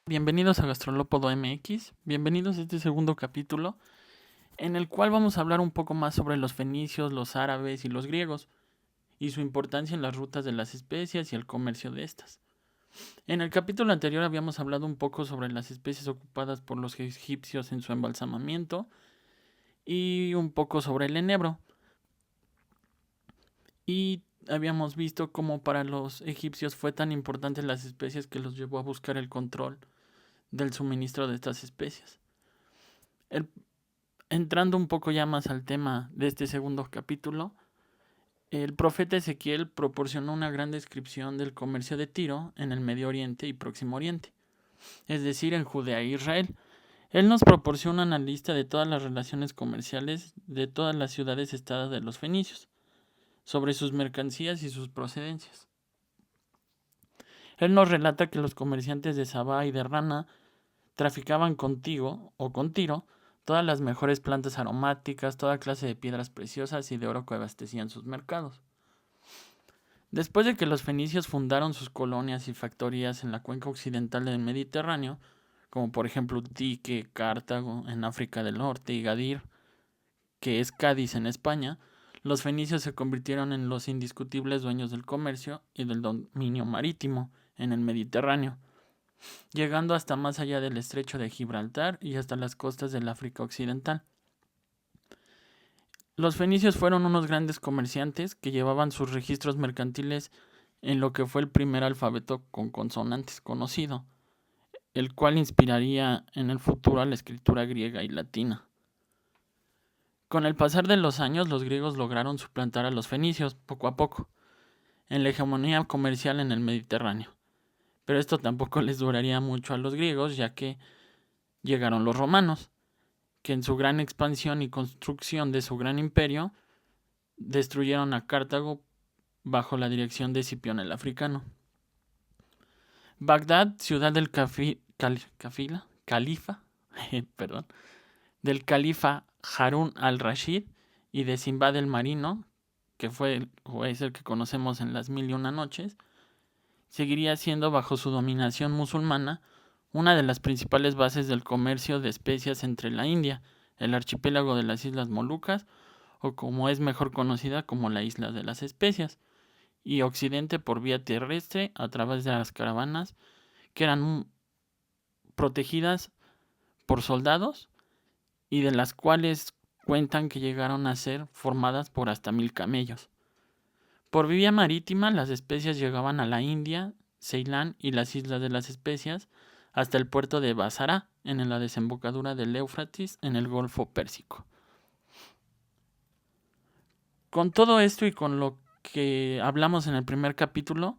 Bienvenidos a Gastrolópodo MX, bienvenidos a este segundo capítulo en el cual vamos a hablar un poco más sobre los fenicios, los árabes y los griegos y su importancia en las rutas de las especias y el comercio de estas. En el capítulo anterior habíamos hablado un poco sobre las especies ocupadas por los egipcios en su embalsamamiento y un poco sobre el enebro. Y habíamos visto cómo para los egipcios fue tan importante las especies que los llevó a buscar el control del suministro de estas especies. Entrando un poco ya más al tema de este segundo capítulo, el profeta Ezequiel proporcionó una gran descripción del comercio de Tiro en el Medio Oriente y Próximo Oriente, es decir, en Judea e Israel. Él nos proporciona una lista de todas las relaciones comerciales de todas las ciudades-estados de los fenicios, sobre sus mercancías y sus procedencias. Él nos relata que los comerciantes de Sabá y de Rana traficaban contigo o con Tiro todas las mejores plantas aromáticas, toda clase de piedras preciosas y de oro que abastecían sus mercados. Después de que los fenicios fundaron sus colonias y factorías en la cuenca occidental del Mediterráneo, como por ejemplo Utique, Cartago en África del Norte y Gadir, que es Cádiz en España, los fenicios se convirtieron en los indiscutibles dueños del comercio y del dominio marítimo en el Mediterráneo, llegando hasta más allá del estrecho de Gibraltar y hasta las costas del África Occidental. Los fenicios fueron unos grandes comerciantes que llevaban sus registros mercantiles en lo que fue el primer alfabeto con consonantes conocido, el cual inspiraría en el futuro a la escritura griega y latina. Con el pasar de los años, los griegos lograron suplantar a los fenicios poco a poco en la hegemonía comercial en el Mediterráneo. Pero esto tampoco les duraría mucho a los griegos, ya que llegaron los romanos, que en su gran expansión y construcción de su gran imperio, destruyeron a Cartago bajo la dirección de Escipión el Africano. Bagdad, ciudad del del califa Harún al-Rashid y de Sinbad el Marino, que es el que conocemos en las Mil y Una Noches, seguiría siendo bajo su dominación musulmana una de las principales bases del comercio de especias entre la India, el archipiélago de las Islas Molucas, o como es mejor conocida como la Isla de las Especias, y Occidente por vía terrestre a través de las caravanas que eran protegidas por soldados y de las cuales cuentan que llegaron a ser formadas por hasta 1000 camellos. Por vía marítima, las especias llegaban a la India, Ceilán y las Islas de las Especias, hasta el puerto de Basara, en la desembocadura del Éufrates, en el Golfo Pérsico. Con todo esto y con lo que hablamos en el primer capítulo,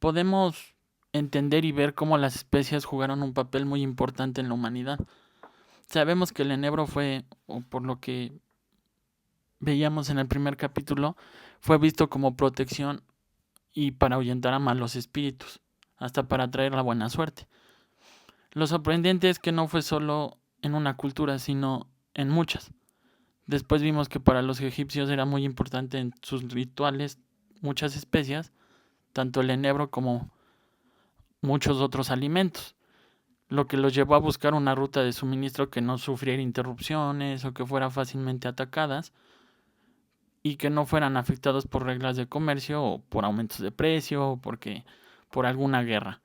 podemos entender y ver cómo las especias jugaron un papel muy importante en la humanidad. Sabemos que el enebro fue, o por lo que veíamos en el primer capítulo, fue visto como protección y para ahuyentar a malos espíritus, hasta para traer la buena suerte. Lo sorprendente es que no fue solo en una cultura, sino en muchas. Después vimos que para los egipcios era muy importante en sus rituales muchas especias, tanto el enebro como muchos otros alimentos, lo que los llevó a buscar una ruta de suministro que no sufriera interrupciones o que fuera fácilmente atacadas y que no fueran afectados por reglas de comercio o por aumentos de precio o por alguna guerra.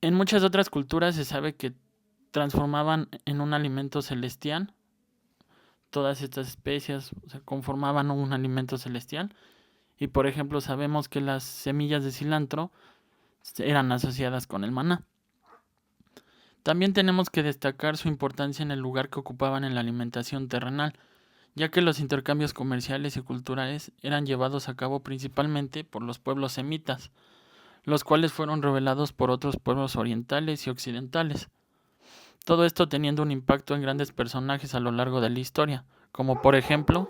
En muchas otras culturas se sabe que transformaban en un alimento celestial. Todas estas especias conformaban un alimento celestial. Y por ejemplo sabemos que las semillas de cilantro eran asociadas con el maná. También tenemos que destacar su importancia en el lugar que ocupaban en la alimentación terrenal, ya que los intercambios comerciales y culturales eran llevados a cabo principalmente por los pueblos semitas, los cuales fueron revelados por otros pueblos orientales y occidentales. Todo esto teniendo un impacto en grandes personajes a lo largo de la historia, como por ejemplo,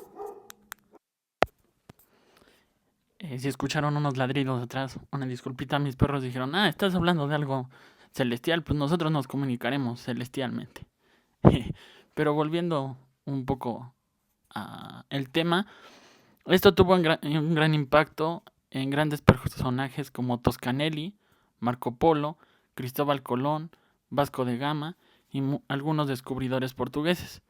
si escucharon unos ladridos atrás, una disculpita, mis perros dijeron, estás hablando de algo celestial, pues nosotros nos comunicaremos celestialmente. Pero volviendo un poco al tema, esto tuvo un gran impacto en grandes personajes como Toscanelli, Marco Polo, Cristóbal Colón, Vasco de Gama y algunos descubridores portugueses.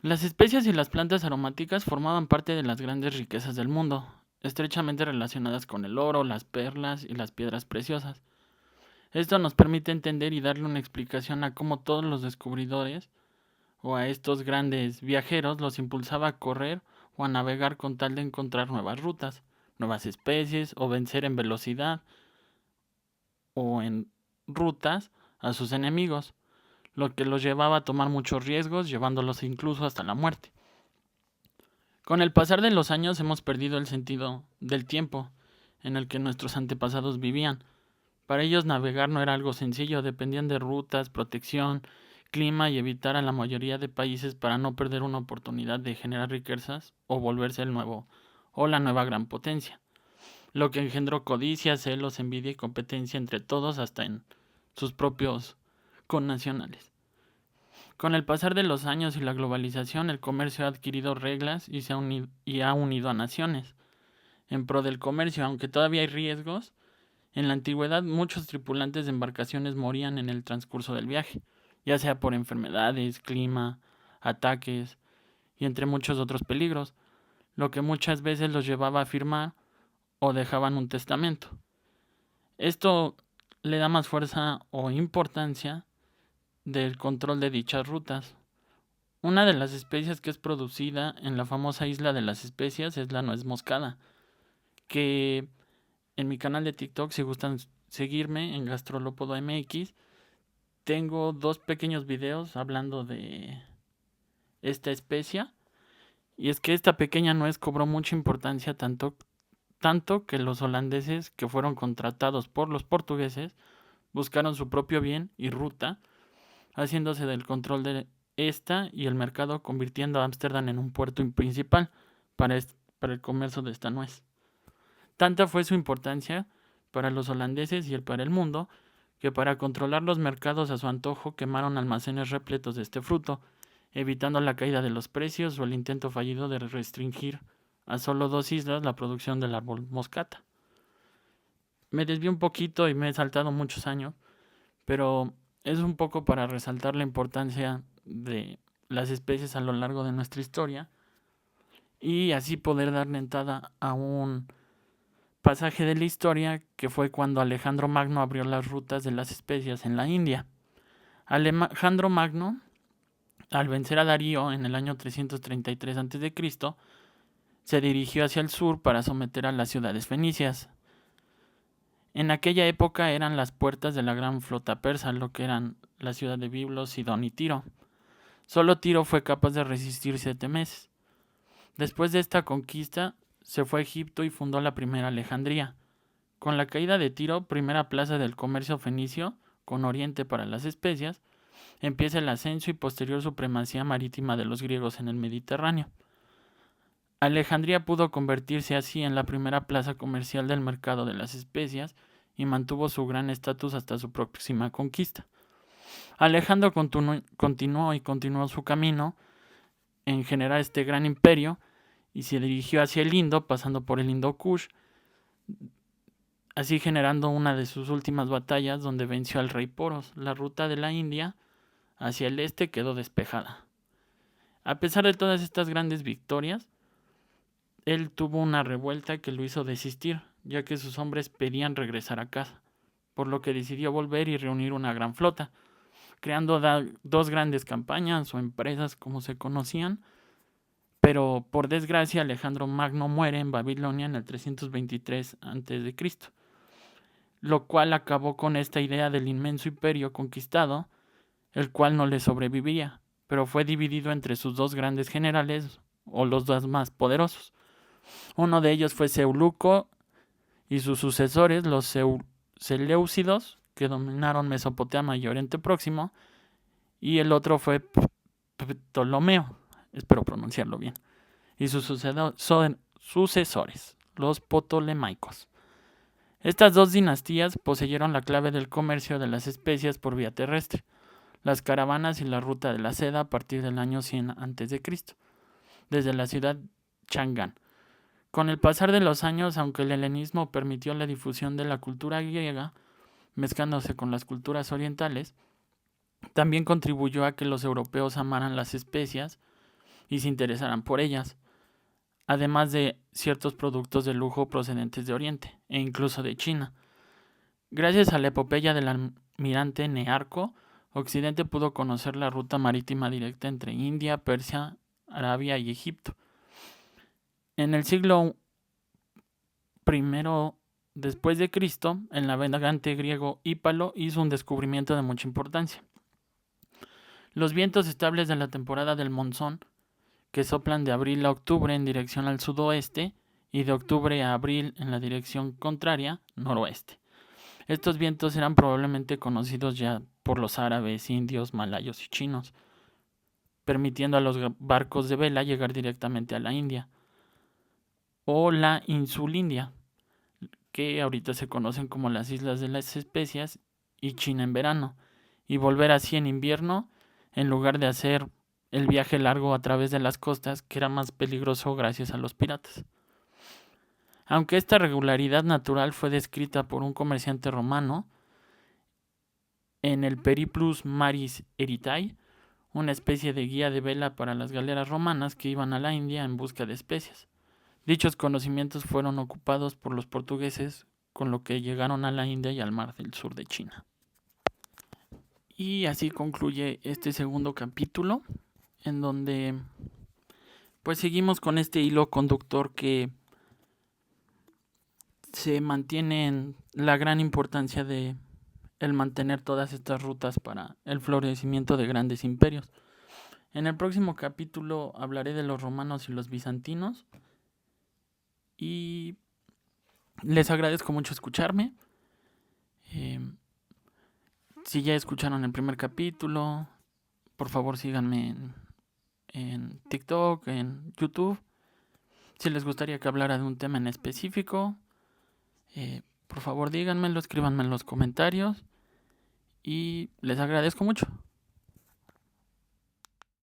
Las especias y las plantas aromáticas formaban parte de las grandes riquezas del mundo, estrechamente relacionadas con el oro, las perlas y las piedras preciosas. Esto nos permite entender y darle una explicación a cómo todos los descubridores o a estos grandes viajeros los impulsaba a correr o a navegar con tal de encontrar nuevas rutas, nuevas especies o vencer en velocidad o en rutas a sus enemigos, lo que los llevaba a tomar muchos riesgos, llevándolos incluso hasta la muerte. Con el pasar de los años hemos perdido el sentido del tiempo en el que nuestros antepasados vivían. Para ellos navegar no era algo sencillo, dependían de rutas, protección, clima y evitar a la mayoría de países para no perder una oportunidad de generar riquezas o volverse el nuevo o la nueva gran potencia, lo que engendró codicia, celos, envidia y competencia entre todos hasta en sus propios connacionales. Con el pasar de los años y la globalización, el comercio ha adquirido reglas y ha unido a naciones. En pro del comercio, aunque todavía hay riesgos, en la antigüedad muchos tripulantes de embarcaciones morían en el transcurso del viaje, ya sea por enfermedades, clima, ataques y entre muchos otros peligros, lo que muchas veces los llevaba a firmar o dejaban un testamento. Esto le da más fuerza o importancia del control de dichas rutas. Una de las especias que es producida en la famosa isla de las especias es la nuez moscada, que en mi canal de TikTok, si gustan seguirme en Gastrolópodo MX, tengo 2 pequeños videos hablando de esta especia. Y es que esta pequeña nuez cobró mucha importancia tanto que los holandeses, que fueron contratados por los portugueses, buscaron su propio bien y ruta, haciéndose del control de esta y el mercado, convirtiendo a Ámsterdam en un puerto principal para el comercio de esta nuez. Tanta fue su importancia para los holandeses y para el mundo, que para controlar los mercados a su antojo quemaron almacenes repletos de este fruto, evitando la caída de los precios o el intento fallido de restringir a solo 2 islas la producción del árbol moscata. Me desvío un poquito y me he saltado muchos años, pero es un poco para resaltar la importancia de las especies a lo largo de nuestra historia y así poder dar entrada a un pasaje de la historia que fue cuando Alejandro Magno abrió las rutas de las especias en la India. Alejandro Magno, al vencer a Darío en el año 333 a.C., se dirigió hacia el sur para someter a las ciudades fenicias. En aquella época eran las puertas de la gran flota persa, lo que eran la ciudad de Biblos, Sidón y Tiro. Solo Tiro fue capaz de resistir 7 meses. Después de esta conquista, se fue a Egipto y fundó la primera Alejandría. Con la caída de Tiro, primera plaza del comercio fenicio, con Oriente para las especias, empieza el ascenso y posterior supremacía marítima de los griegos en el Mediterráneo. Alejandría pudo convertirse así en la primera plaza comercial del mercado de las especias y mantuvo su gran estatus hasta su próxima conquista. Alejandro continuó su camino en generar este gran imperio y se dirigió hacia el Indo, pasando por el Indo Kush, así generando una de sus últimas batallas donde venció al rey Poros. La ruta de la India hacia el este quedó despejada. A pesar de todas estas grandes victorias, él tuvo una revuelta que lo hizo desistir, ya que sus hombres pedían regresar a casa, por lo que decidió volver y reunir una gran flota, creando 2 grandes campañas o empresas como se conocían, pero por desgracia Alejandro Magno muere en Babilonia en el 323 a.C., lo cual acabó con esta idea del inmenso imperio conquistado, el cual no le sobreviviría, pero fue dividido entre sus 2 grandes generales o los 2 más poderosos. Uno de ellos fue Seuluco y sus sucesores, los Seleucidos, que dominaron Mesopotamia y Oriente Próximo, y el otro fue Ptolomeo, espero pronunciarlo bien, y sus sucesores, los Ptolemaicos. Estas 2 dinastías poseyeron la clave del comercio de las especias por vía terrestre, las caravanas y la ruta de la seda a partir del año 100 a.C., desde la ciudad Changán. Con el pasar de los años, aunque el helenismo permitió la difusión de la cultura griega, mezclándose con las culturas orientales, también contribuyó a que los europeos amaran las especias y se interesaran por ellas, además de ciertos productos de lujo procedentes de Oriente e incluso de China. Gracias a la epopeya del almirante Nearco, Occidente pudo conocer la ruta marítima directa entre India, Persia, Arabia y Egipto. En el siglo I después de Cristo, el navegante griego Hípalo hizo un descubrimiento de mucha importancia. Los vientos estables de la temporada del monzón, que soplan de abril a octubre en dirección al sudoeste y de octubre a abril en la dirección contraria, noroeste. Estos vientos eran probablemente conocidos ya por los árabes, indios, malayos y chinos, permitiendo a los barcos de vela llegar directamente a la India, o la Insulindia, que ahorita se conocen como las Islas de las Especias y China en verano, y volver así en invierno, en lugar de hacer el viaje largo a través de las costas, que era más peligroso gracias a los piratas. Aunque esta regularidad natural fue descrita por un comerciante romano en el Periplus Maris Eritae, una especie de guía de vela para las galeras romanas que iban a la India en busca de especias. Dichos conocimientos fueron ocupados por los portugueses, con lo que llegaron a la India y al mar del sur de China. Y así concluye este segundo capítulo, en donde pues seguimos con este hilo conductor que se mantiene en la gran importancia de el mantener todas estas rutas para el florecimiento de grandes imperios. En el próximo capítulo hablaré de los romanos y los bizantinos y les agradezco mucho escucharme. Si ya escucharon el primer capítulo, por favor síganme en TikTok, en YouTube. Si les gustaría que hablara de un tema en específico, por favor díganmelo, escríbanme en los comentarios y les agradezco mucho.